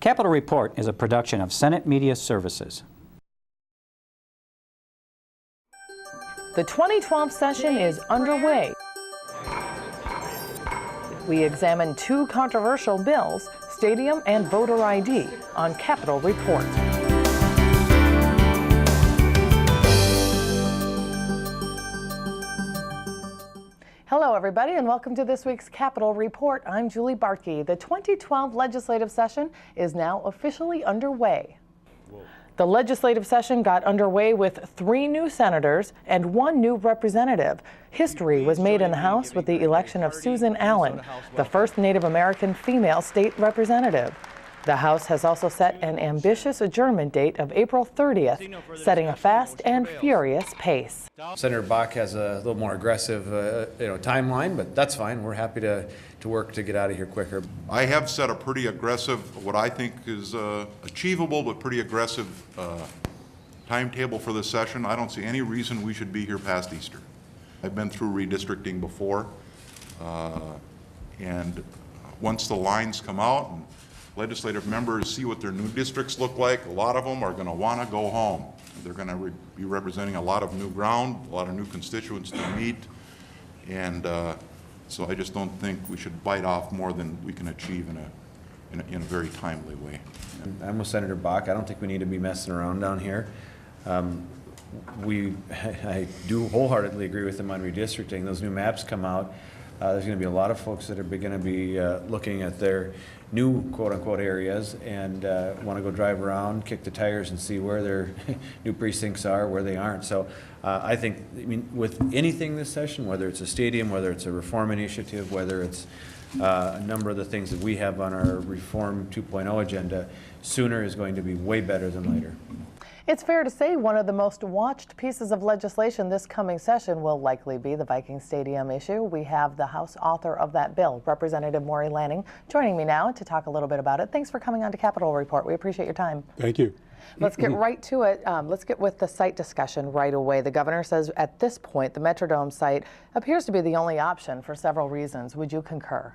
Capitol Report is a production of Senate Media Services. The 2012 session is underway. We examine two controversial bills, stadium and voter ID, on Capitol Report. Hello, everybody, and welcome to this week's Capitol Report. I'm Julie Bartkey. The 2012 legislative session is now officially underway. The legislative session got underway with 3 new senators and 1 new representative. History was made in the House with the election of Susan Allen, the first Native American female state representative. The House has also set an ambitious adjournment date of April 30th, setting a fast and furious pace. Senator Bach has a little more aggressive timeline, but that's fine. We're happy to work to get out of here quicker. I have set a pretty aggressive, what I think is achievable but pretty aggressive timetable for this session. I don't see any reason we should be here past Easter. I've been through redistricting before, and once the lines come out and legislative members see what their new districts look like, a lot of them are going to want to go home. They're going to be representing a lot of new ground, a lot of new constituents to meet, and so I just don't think we should bite off more than we can achieve in a very timely way. I'm with Senator Bach. I don't think we need to be messing around down here. I do wholeheartedly agree with them on redistricting. Those new maps come out. There's going to be a lot of folks that are going to be looking at their new quote-unquote areas and want to go drive around, kick the tires, and see where their new precincts are, where they aren't. So I mean, with anything this session, whether it's a stadium, whether it's a reform initiative, whether it's a number of the things that we have on our Reform 2.0 agenda, sooner is going to be way better than later. It's fair to say one of the most watched pieces of legislation this coming session will likely be the Viking Stadium issue. We have the House author of that bill, Representative Morrie Lanning, joining me now to talk a little bit about it. Thanks for coming on to Capitol Report. We appreciate your time. Thank you. Let's get right to it. Let's get with the site discussion right away. The governor says at this point the Metrodome site appears to be the only option for several reasons. Would you concur?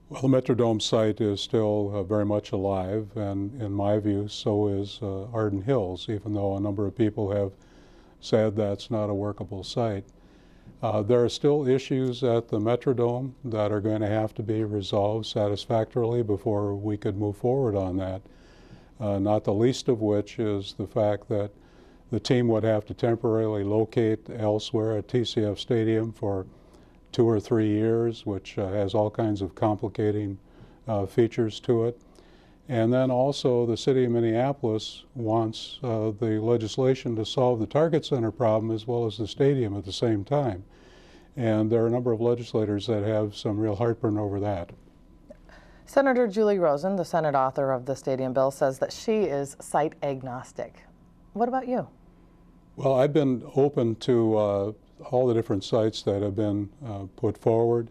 Well, the Metrodome site is still very much alive, and in my view, so is Arden Hills, even though a number of people have said that's not a workable site. There are still issues at the Metrodome that are going to have to be resolved satisfactorily before we could move forward on that, not the least of which is the fact that the team would have to temporarily locate elsewhere at TCF Stadium for 2 or 3 years, which has all kinds of complicating features to it. And then also the city of Minneapolis wants the legislation to solve the Target Center problem as well as the stadium at the same time. And there are a number of legislators that have some real heartburn over that. Senator Julie Rosen, the Senate author of the stadium bill, says that she is site agnostic. What about you? Well, I've been open to all the different sites that have been put forward.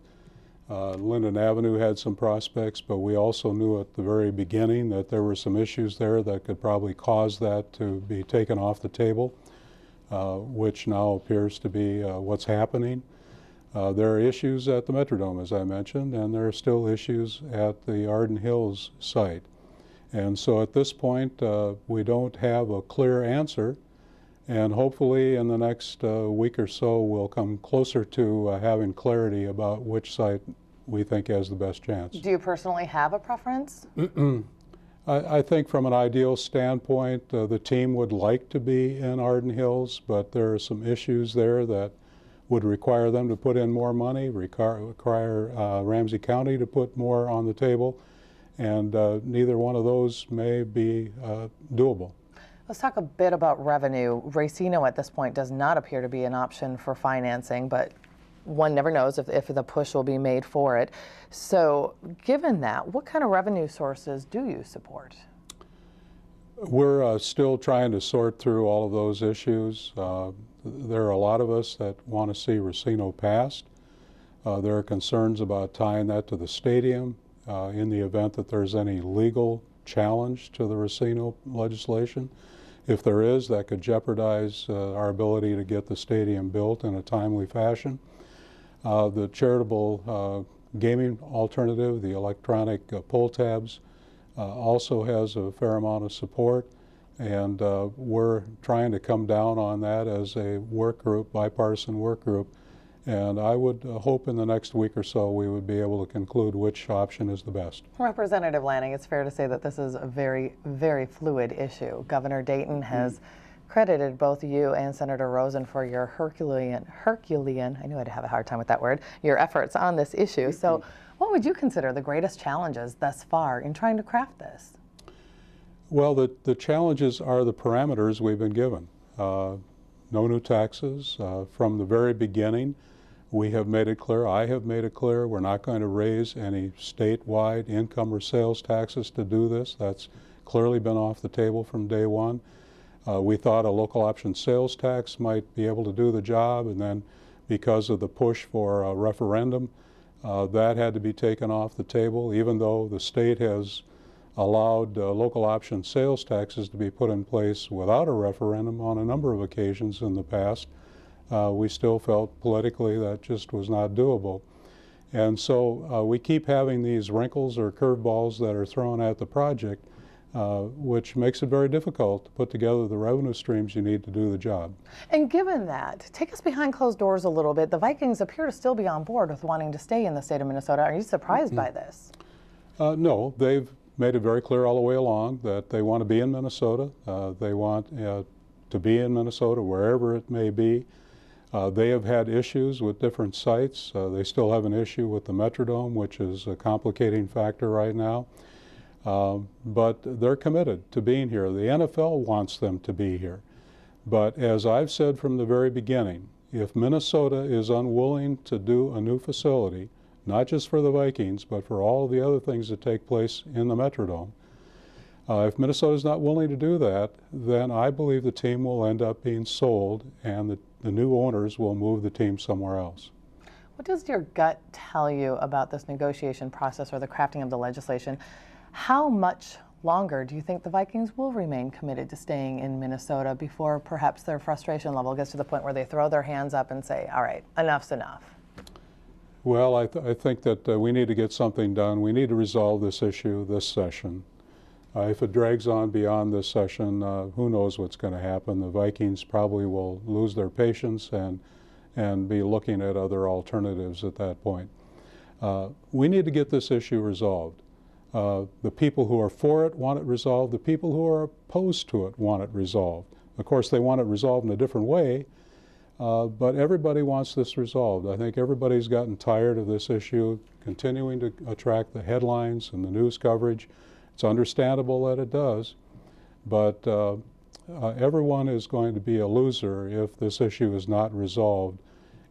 Linden Avenue had some prospects, but we also knew at the very beginning that there were some issues there that could probably cause that to be taken off the table, which now appears to be what's happening. There are issues at the Metrodome, as I mentioned, and there are still issues at the Arden Hills site. And so at this point, we don't have a clear answer. And hopefully in the next week or so, we'll come closer to having clarity about which site we think has the best chance. Do you personally have a preference? I think from an ideal standpoint, the team would like to be in Arden Hills, but there are some issues there that would require them to put in more money, require Ramsey County to put more on the table, and neither one of those may be doable. Let's talk a bit about revenue. Racino at this point does not appear to be an option for financing, but one never knows if the push will be made for it. So given that, what kind of revenue sources do you support? We're still trying to sort through all of those issues. There are a lot of us that want to see Racino passed. There are concerns about tying that to the stadium in the event that there's any legal challenge to the Racino legislation. If there is, that could jeopardize our ability to get the stadium built in a timely fashion. The charitable gaming alternative, the electronic pull tabs, also has a fair amount of support, and we're trying to come down on that as a work group, bipartisan work group. And I would hope in the next week or so we would be able to conclude which option is the best. Representative Lanning, it's fair to say that this is a very, very fluid issue. Governor Dayton has credited both you and Senator Rosen for your Herculean, I knew I'd have a hard time with that word, your efforts on this issue. So what would you consider the greatest challenges thus far in trying to craft this? Well, the challenges are the parameters we've been given. No new taxes. From the very beginning, we have made it clear, I have made it clear, we're not going to raise any statewide income or sales taxes to do this. That's clearly been off the table from day one. We thought a local option sales tax might be able to do the job, and then because of the push for a referendum, that had to be taken off the table, even though the state has allowed local option sales taxes to be put in place without a referendum on a number of occasions in the past. We still felt politically that just was not doable. And so we keep having these wrinkles or curveballs that are thrown at the project, which makes it very difficult to put together the revenue streams you need to do the job. And given that, take us behind closed doors a little bit. The Vikings appear to still be on board with wanting to stay in the state of Minnesota. Are you surprised by this? No, they've made it very clear all the way along that they want to be in Minnesota. They want to be in Minnesota wherever it may be. They have had issues with different sites. They still have an issue with the Metrodome, which is a complicating factor right now. But they're committed to being here. The NFL wants them to be here. But as I've said from the very beginning, if Minnesota is unwilling to do a new facility, not just for the Vikings, but for all the other things that take place in the Metrodome, if Minnesota is not willing to do that, then I believe the team will end up being sold, and the new owners will move the team somewhere else. What does your gut tell you about this negotiation process or the crafting of the legislation? How much longer do you think the Vikings will remain committed to staying in Minnesota before perhaps their frustration level gets to the point where they throw their hands up and say, all right, enough's enough? Well, I think that we need to get something done. We need to resolve this issue this session. If it drags on beyond this session, who knows what's going to happen. The Vikings probably will lose their patience and be looking at other alternatives at that point. We need to get this issue resolved. The people who are for it want it resolved. The people who are opposed to it want it resolved. Of course, they want it resolved in a different way, but everybody wants this resolved. I think everybody's gotten tired of this issue continuing to attract the headlines and the news coverage. It's understandable that it does, but everyone is going to be a loser if this issue is not resolved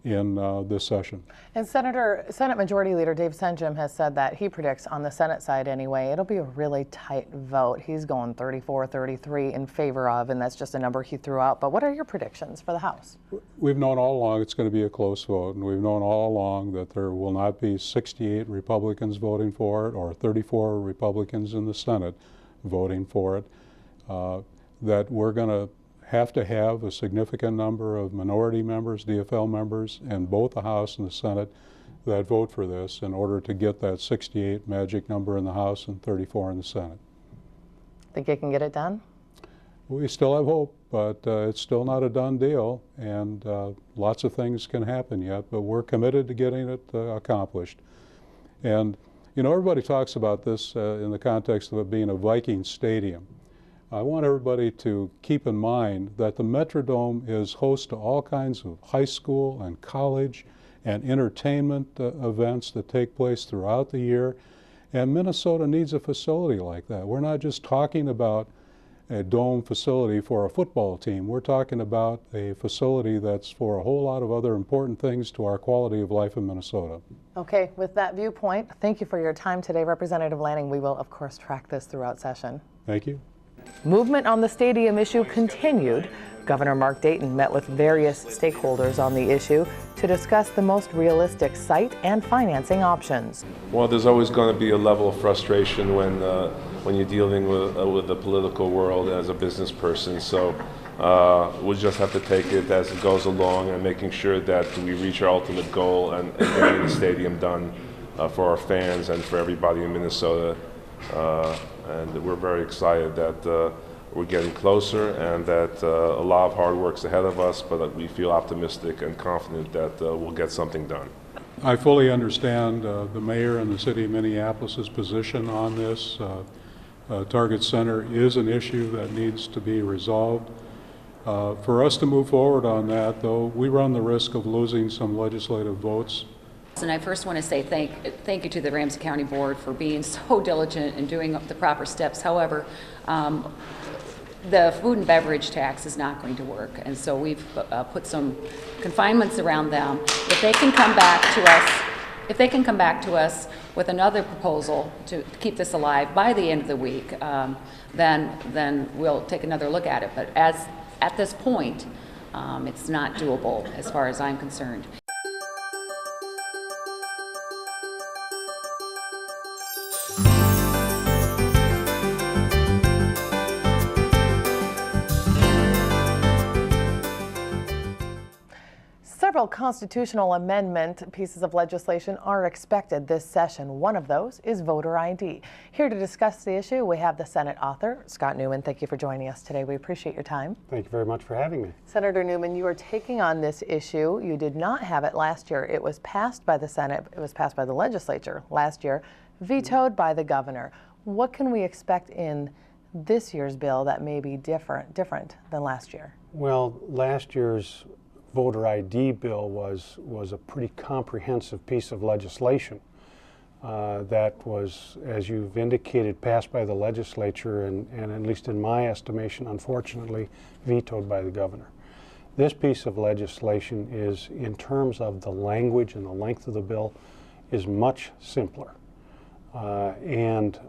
in this session. And Senate Majority Leader Dave Senjum has said that he predicts on the Senate side anyway, it'll be a really tight vote. He's going 34-33 in favor of, and that's just a number he threw out. But what are your predictions for the House? We've known all along it's going to be a close vote, and we've known all along that there will not be 68 Republicans voting for it or 34 Republicans in the Senate voting for it, that we're going to have a significant number of minority members, DFL members, in both the House and the Senate that vote for this in order to get that 68 magic number in the House and 34 in the Senate. Think you can get it done? We still have hope, but it's still not a done deal, and lots of things can happen yet, but we're committed to getting it accomplished. And, you know, everybody talks about this in the context of it being a Viking stadium. I want everybody to keep in mind that the Metrodome is host to all kinds of high school and college and entertainment events that take place throughout the year, and Minnesota needs a facility like that. We're not just talking about a dome facility for a football team. We're talking about a facility that's for a whole lot of other important things to our quality of life in Minnesota. Okay, with that viewpoint, thank you for your time today, Representative Lanning. We will, of course, track this throughout session. Thank you. Movement on the stadium issue continued. Governor Mark Dayton met with various stakeholders on the issue to discuss the most realistic site and financing options. Well, there's always going to be a level of frustration when you're dealing with the political world as a business person. So we'll just have to take it as it goes along and making sure that we reach our ultimate goal and getting the stadium done for our fans and for everybody in Minnesota And we're very excited that we're getting closer and that a lot of hard work's ahead of us, but we feel optimistic and confident that we'll get something done. I fully understand the mayor and the city of Minneapolis' position on this. Target Center is an issue that needs to be resolved. For us to move forward on that, though, we run the risk of losing some legislative votes. And I first want to say thank you to the Ramsey County Board for being so diligent in doing the proper steps. However, the food and beverage tax is not going to work, and so we've put some confinements around them. If they can come back to us, with another proposal to keep this alive by the end of the week, then we'll take another look at it. But at this point, it's not doable as far as I'm concerned. Several constitutional amendment pieces of legislation are expected this session. One of those is voter ID. Here to discuss the issue, we have the Senate author, Scott Newman. Thank you for joining us today. We appreciate your time. Thank you very much for having me. Senator Newman, you are taking on this issue. You did not have it last year. It was passed by the Senate. It was passed by the legislature last year, vetoed by the governor. What can we expect in this year's bill that may be different than last year? Well, last year's voter ID bill was a pretty comprehensive piece of legislation that was, as you've indicated, passed by the legislature and at least in my estimation, unfortunately, vetoed by the governor. This piece of legislation is, in terms of the language and the length of the bill, is much simpler and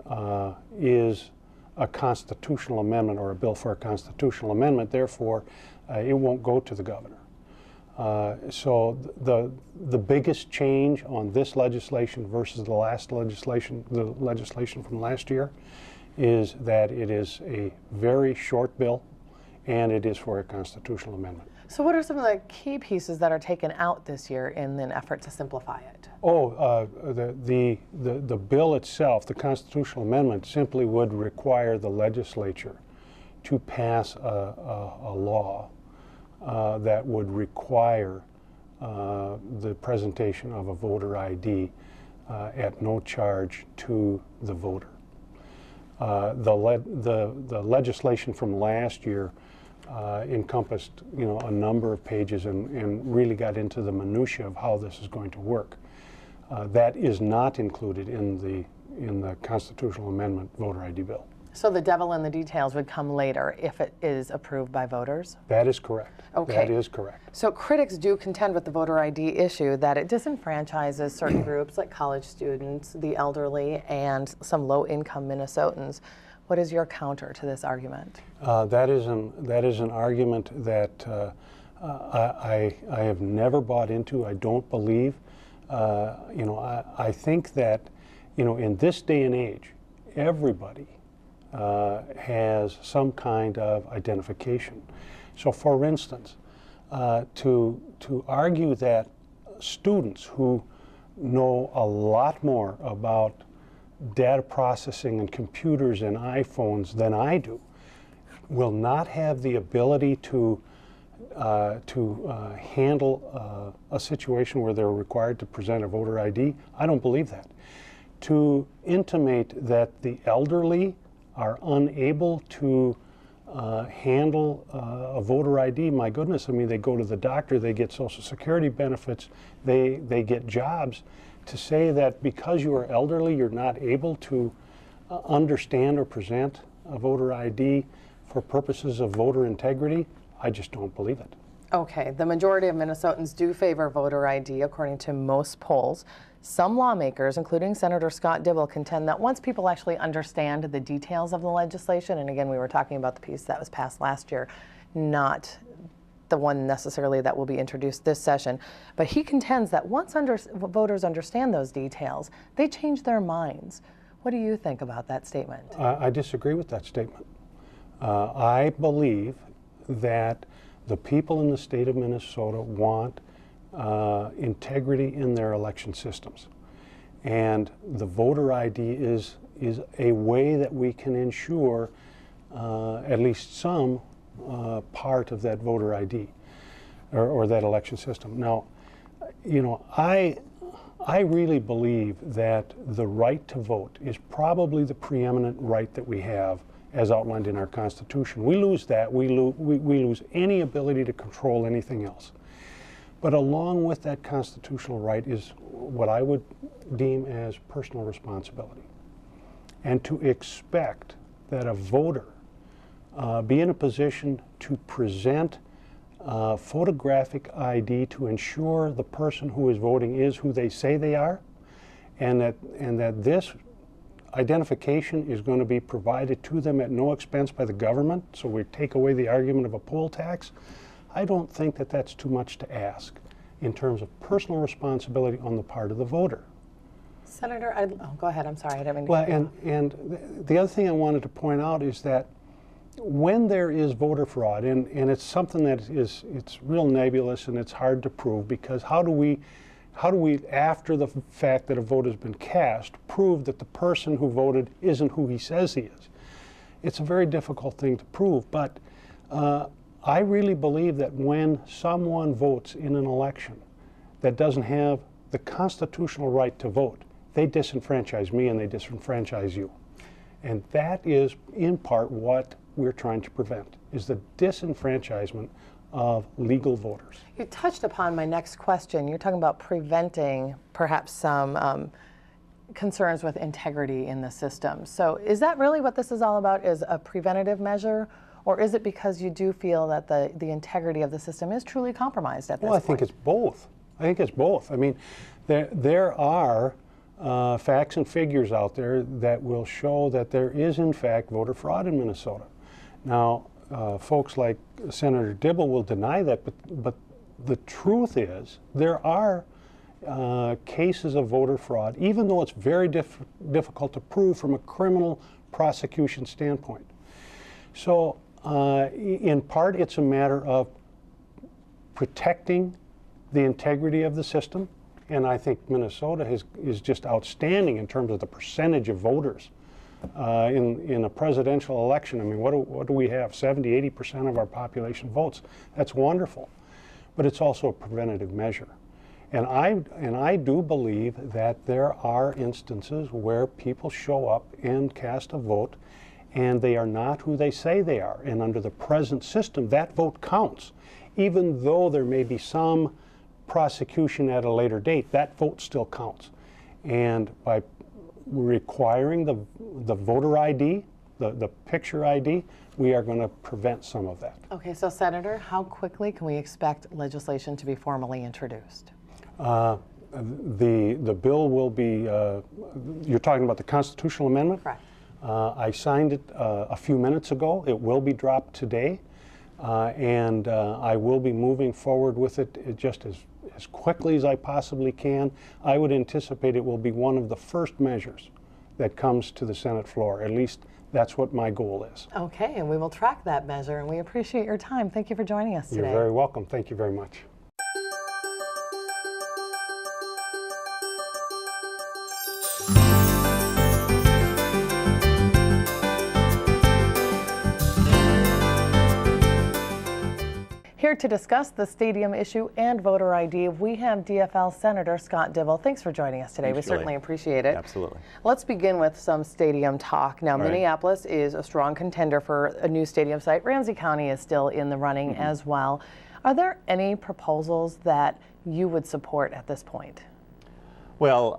is a constitutional amendment or a bill for a constitutional amendment. Therefore, it won't go to the governor. So the biggest change on this legislation versus the legislation from last year, is that it is a very short bill, and it is for a constitutional amendment. So what are some of the key pieces that are taken out this year in an effort to simplify it? The bill itself, the constitutional amendment, simply would require the legislature to pass a law that would require the presentation of a voter ID at no charge to the voter. The legislation from last year encompassed, a number of pages and really got into the minutia of how this is going to work. That is not included in the constitutional amendment voter ID bill. So the devil in the details would come later if it is approved by voters? That is correct. Okay. That is correct. So critics do contend with the voter ID issue that it disenfranchises certain groups like college students, the elderly, and some low-income Minnesotans. What is your counter to this argument? That is an argument that I have never bought into. I don't believe. I think that, in this day and age, everybody has some kind of identification. So, for instance, to argue that students who know a lot more about data processing and computers and iPhones than I do will not have the ability to handle a situation where they're required to present a voter ID, I don't believe that. To intimate that the elderly are unable to handle a voter ID, my goodness, I mean, they go to the doctor, they get Social Security benefits, they get jobs. To say that because you are elderly, you're not able to understand or present a voter ID for purposes of voter integrity, I just don't believe it. Okay, the majority of Minnesotans do favor voter ID, according to most polls. Some lawmakers, including Senator Scott Dibble, contend that once people actually understand the details of the legislation, and again, we were talking about the piece that was passed last year, not the one necessarily that will be introduced this session, but he contends that once voters understand those details, they change their minds. What do you think about that statement? I disagree with that statement. I believe that the people in the state of Minnesota want integrity in their election systems. And the voter ID is a way that we can ensure at least some part of that voter ID or that election system. Now, you know, I really believe that the right to vote is probably the preeminent right that we have as outlined in our Constitution. We lose that, we lose any ability to control anything else. But along with that constitutional right is what I would deem as personal responsibility. And to expect that a voter be in a position to present photographic ID to ensure the person who is voting is who they say they are, and that this identification is going to be provided to them at no expense by the government, so we take away the argument of a poll tax. I don't think that that's too much to ask in terms of personal responsibility on the part of the voter. Senator, go ahead, I'm sorry, I didn't mean to. Well, and the other thing I wanted to point out is that when there is voter fraud, and it's something that it's real nebulous and it's hard to prove, because how do we, after the fact that a vote has been cast, prove that the person who voted isn't who he says he is? It's a very difficult thing to prove, but I really believe that when someone votes in an election that doesn't have the constitutional right to vote, they disenfranchise me and they disenfranchise you. And that is in part what we're trying to prevent, is the disenfranchisement of legal voters. You touched upon my next question. You're talking about preventing perhaps some concerns with integrity in the system. So is that really what this is all about, is a preventative measure? Or is it because you do feel that the integrity of the system is truly compromised at this point? Well, I think it's both. I think it's both. I mean, there are facts and figures out there that will show that there is, in fact, voter fraud in Minnesota. Now, folks like Senator Dibble will deny that, but the truth is there are cases of voter fraud, even though it's very difficult to prove from a criminal prosecution standpoint. So, in part, it's a matter of protecting the integrity of the system, and I think Minnesota is just outstanding in terms of the percentage of voters in a presidential election. I mean, what do we have? 70–80% of our population votes. That's wonderful, but it's also a preventative measure. And I do believe that there are instances where people show up and cast a vote and they are not who they say they are. And under the present system, that vote counts. Even though there may be some prosecution at a later date, that vote still counts. And by requiring the voter ID, the picture ID, we are going to prevent some of that. Okay, so Senator, how quickly can we expect legislation to be formally introduced? The bill will be, you're talking about the constitutional amendment? Correct. I signed it a few minutes ago. It will be dropped today, and I will be moving forward with it just as quickly as I possibly can. I would anticipate it will be one of the first measures that comes to the Senate floor. At least that's what my goal is. Okay, and we will track that measure, and we appreciate your time. Thank you for joining us today. You're very welcome. Thank you very much. Here to discuss the stadium issue and voter ID, we have DFL Senator Scott Dibble. Thanks for joining us today. Thanks, we Julie. certainly appreciate it. Absolutely. Let's begin with some stadium talk. Now, Minneapolis is a strong contender for a new stadium site. Ramsey County is still in the running as well. Are there any proposals that you would support at this point? Well,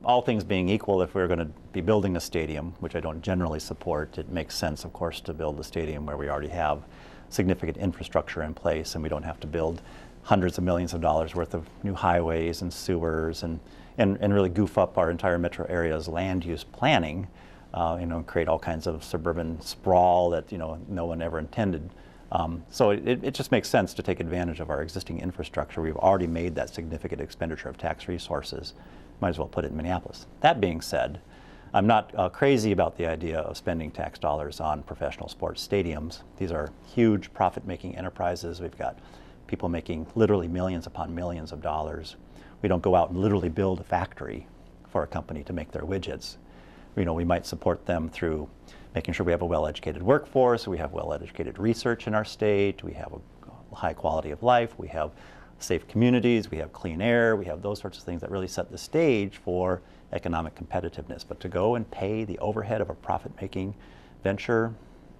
all things being equal, if we're going to be building a stadium, which I don't generally support, it makes sense, of course, to build a stadium where we already have significant infrastructure in place and we don't have to build hundreds of millions of dollars worth of new highways and sewers and really goof up our entire metro area's land use planning, and create all kinds of suburban sprawl that no one ever intended. So it just makes sense to take advantage of our existing infrastructure. We've already made that significant expenditure of tax resources. Might as well put it in Minneapolis. That being said, I'm not crazy about the idea of spending tax dollars on professional sports stadiums. These are huge profit-making enterprises. We've got people making literally millions upon millions of dollars. We don't go out and literally build a factory for a company to make their widgets. we might support them through making sure we have a well-educated workforce, we have well-educated research in our state, we have a high quality of life, we have safe communities, we have clean air, we have those sorts of things that really set the stage for economic competitiveness. But to go and pay the overhead of a profit-making venture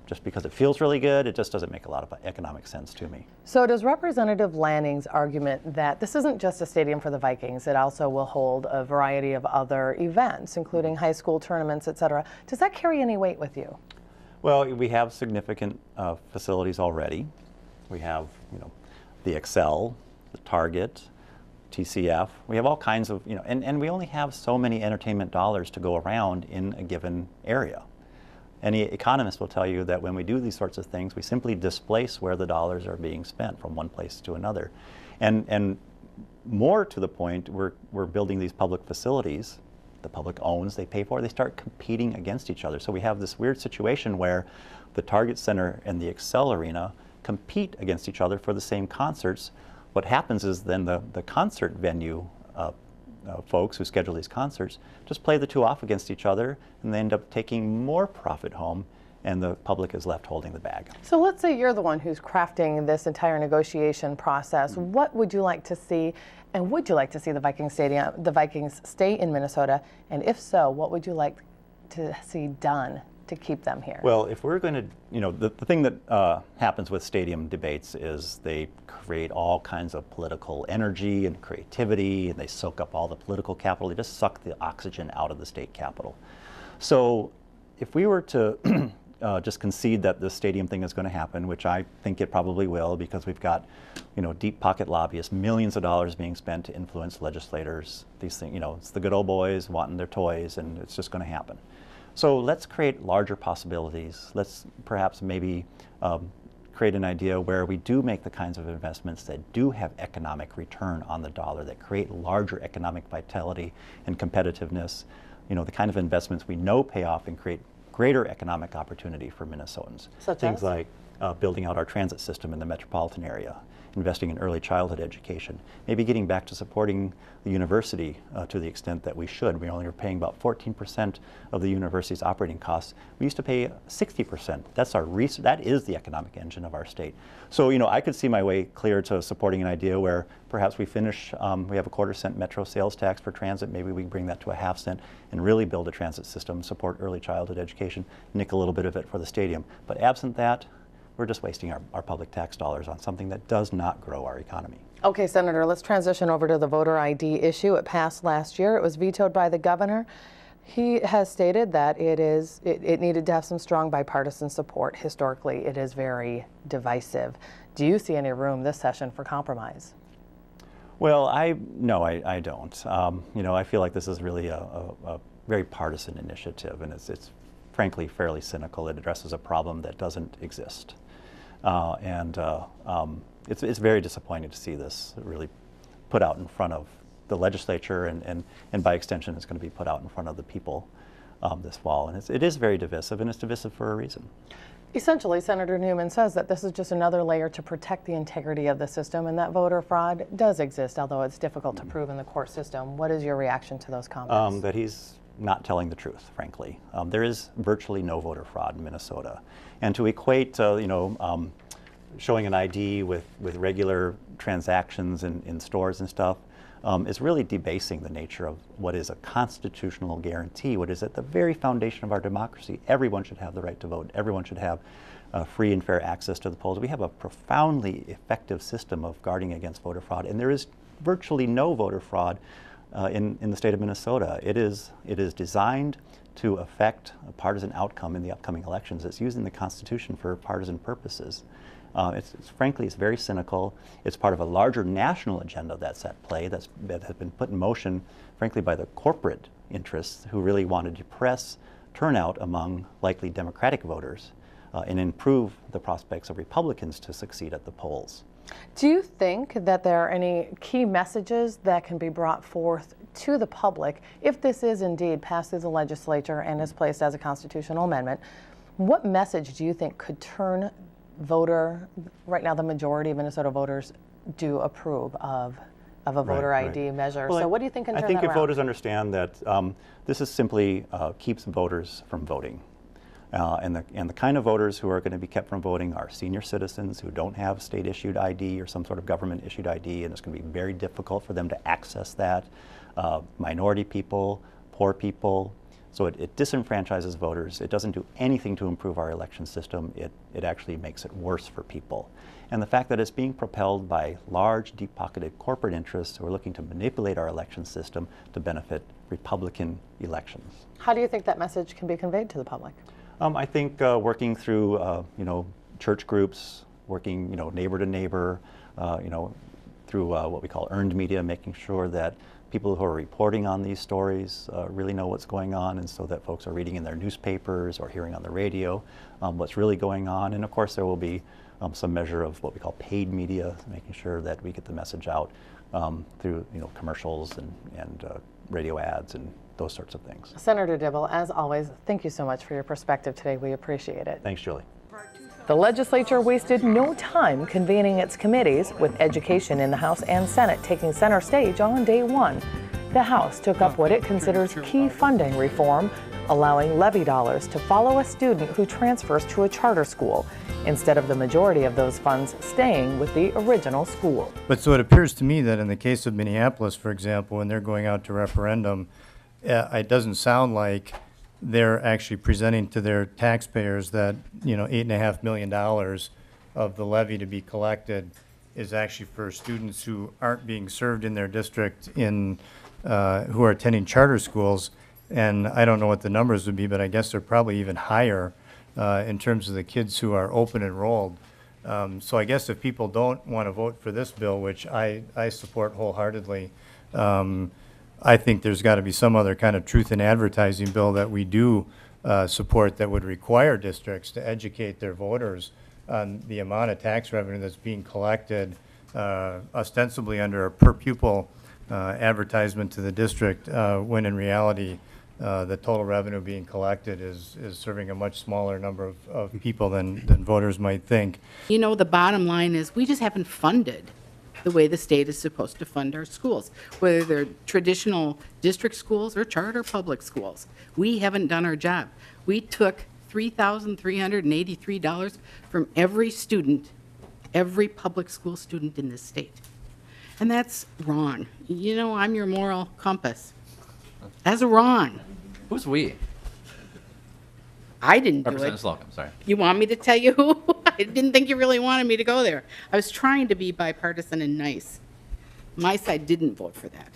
just because it feels really good, it just doesn't make a lot of economic sense to me. So does Representative Lanning's argument that this isn't just a stadium for the Vikings, it also will hold a variety of other events, including high school tournaments, et cetera, does that carry any weight with you? Well, we have significant facilities already. We have, the Excel, the Target, TCF. We have all kinds of, and we only have so many entertainment dollars to go around in a given area. Any economist will tell you that when we do these sorts of things, we simply displace where the dollars are being spent from one place to another. And more to the point, we're building these public facilities. The public owns, they pay for, they start competing against each other. So we have this weird situation where the Target Center and the Excel Arena compete against each other for the same concerts. What happens is then the concert venue folks who schedule these concerts just play the two off against each other, and they end up taking more profit home, and the public is left holding the bag. So let's say you're the one who's crafting this entire negotiation process. What would you like to see, and would you like to see the Vikings stay in Minnesota? And if so, what would you like to see done to keep them here? Well, if we're going to, the thing that happens with stadium debates is they create all kinds of political energy and creativity, and they soak up all the political capital. They just suck the oxygen out of the state capitol. So if we were to just concede that the stadium thing is going to happen, which I think it probably will, because we've got, deep pocket lobbyists, millions of dollars being spent to influence legislators. These things, it's the good old boys wanting their toys, and it's just going to happen. So let's create larger possibilities. Let's perhaps maybe create an idea where we do make the kinds of investments that do have economic return on the dollar, that create larger economic vitality and competitiveness, the kind of investments we know pay off and create greater economic opportunity for Minnesotans. Such Things as? like building out our transit system in the metropolitan area, investing in early childhood education, maybe getting back to supporting the university to the extent that we should. We only are paying about 14% of the university's operating costs. We used to pay 60%. That is the economic engine of our state. So, I could see my way clear to supporting an idea where perhaps we finish, we have a 1/4 cent metro sales tax for transit. Maybe we bring that to a 1/2 cent and really build a transit system, support early childhood education, nick a little bit of it for the stadium. But absent that, we're just wasting our public tax dollars on something that does not grow our economy. Okay, Senator, let's transition over to the voter ID issue. It passed last year. It was vetoed by the governor. He has stated that it needed to have some strong bipartisan support. Historically, it is very divisive. Do you see any room this session for compromise? Well, no, I don't. I feel like this is really a very partisan initiative, and it's frankly fairly cynical. It addresses a problem that doesn't exist. It's very disappointing to see this really put out in front of the legislature, and by extension it's going to be put out in front of the people this fall. And it is very divisive, and it's divisive for a reason. Essentially, Senator Newman says that this is just another layer to protect the integrity of the system, and that voter fraud does exist, although it's difficult to prove in the court system. What is your reaction to those comments? That he's not telling the truth, frankly. There is virtually no voter fraud in Minnesota. And to equate, showing an ID with regular transactions in stores and stuff is really debasing the nature of what is a constitutional guarantee, what is at the very foundation of our democracy. Everyone should have the right to vote. Everyone should have free and fair access to the polls. We have a profoundly effective system of guarding against voter fraud, and there is virtually no voter fraud in the state of Minnesota. It is designed to affect a partisan outcome in the upcoming elections. It's using the Constitution for partisan purposes. Frankly, it's very cynical. It's part of a larger national agenda that's at play, that has been put in motion, frankly, by the corporate interests who really want to depress turnout among likely Democratic voters and improve the prospects of Republicans to succeed at the polls. Do you think that there are any key messages that can be brought forth to the public if this is indeed passed through the legislature and is placed as a constitutional amendment? What message do you think could turn right now the majority of Minnesota voters do approve of of a voter Right, ID right. measure. Well, So what do you think can turn I think that if around? voters understand that this is simply keeps voters from voting. And the kind of voters who are going to be kept from voting are senior citizens who don't have state-issued ID or some sort of government-issued ID, and it's going to be very difficult for them to access that. Minority people, poor people. So it disenfranchises voters. It doesn't do anything to improve our election system. It actually makes it worse for people. And the fact that it's being propelled by large, deep-pocketed corporate interests who are looking to manipulate our election system to benefit Republican elections. How do you think that message can be conveyed to the public? I think working through, church groups, working, neighbor to neighbor, through what we call earned media, making sure that people who are reporting on these stories really know what's going on, and so that folks are reading in their newspapers or hearing on the radio what's really going on. And of course, there will be some measure of what we call paid media, making sure that we get the message out through, commercials and radio ads and those sorts of things. Senator Dibble, as always, thank you so much for your perspective today. We appreciate it. Thanks, Julie. The legislature wasted no time convening its committees, with education in the House and Senate taking center stage on day one. The House took up what it considers key funding reform, allowing levy dollars to follow a student who transfers to a charter school, instead of the majority of those funds staying with the original school. But so it appears to me that in the case of Minneapolis, for example, when they're going out to referendum, it doesn't sound like they're actually presenting to their taxpayers that, $8.5 million of the levy to be collected is actually for students who aren't being served in their district who are attending charter schools. And I don't know what the numbers would be, but I guess they're probably even higher in terms of the kids who are open enrolled. So I guess if people don't want to vote for this bill, which I support wholeheartedly, I think there's got to be some other kind of truth in advertising bill that we do support that would require districts to educate their voters on the amount of tax revenue that's being collected ostensibly under a per pupil advertisement to the district, when in reality the total revenue being collected is serving a much smaller number of people than voters might think. The bottom line is we just haven't funded the way the state is supposed to fund our schools, whether they're traditional district schools or charter public schools. We haven't done our job. We took $3,383 from every student, every public school student in this state. And that's wrong. I'm your moral compass. That's wrong. Who's we? I didn't do Representative it. Slocum, sorry. You want me to tell you who? I didn't think you really wanted me to go there. I was trying to be bipartisan and nice. My side didn't vote for that.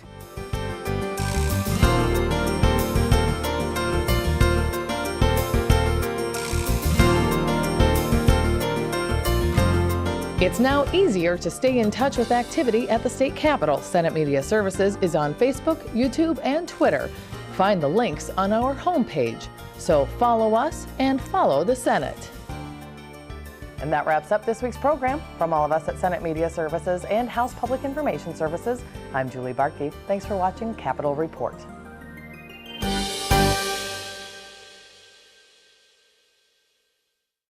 It's now easier to stay in touch with activity at the state capitol. Senate Media Services is on Facebook, YouTube, and Twitter. Find the links on our homepage. So follow us and follow the Senate. And that wraps up this week's program. From all of us at Senate Media Services and House Public Information Services, I'm Julie Bartkey. Thanks for watching Capitol Report.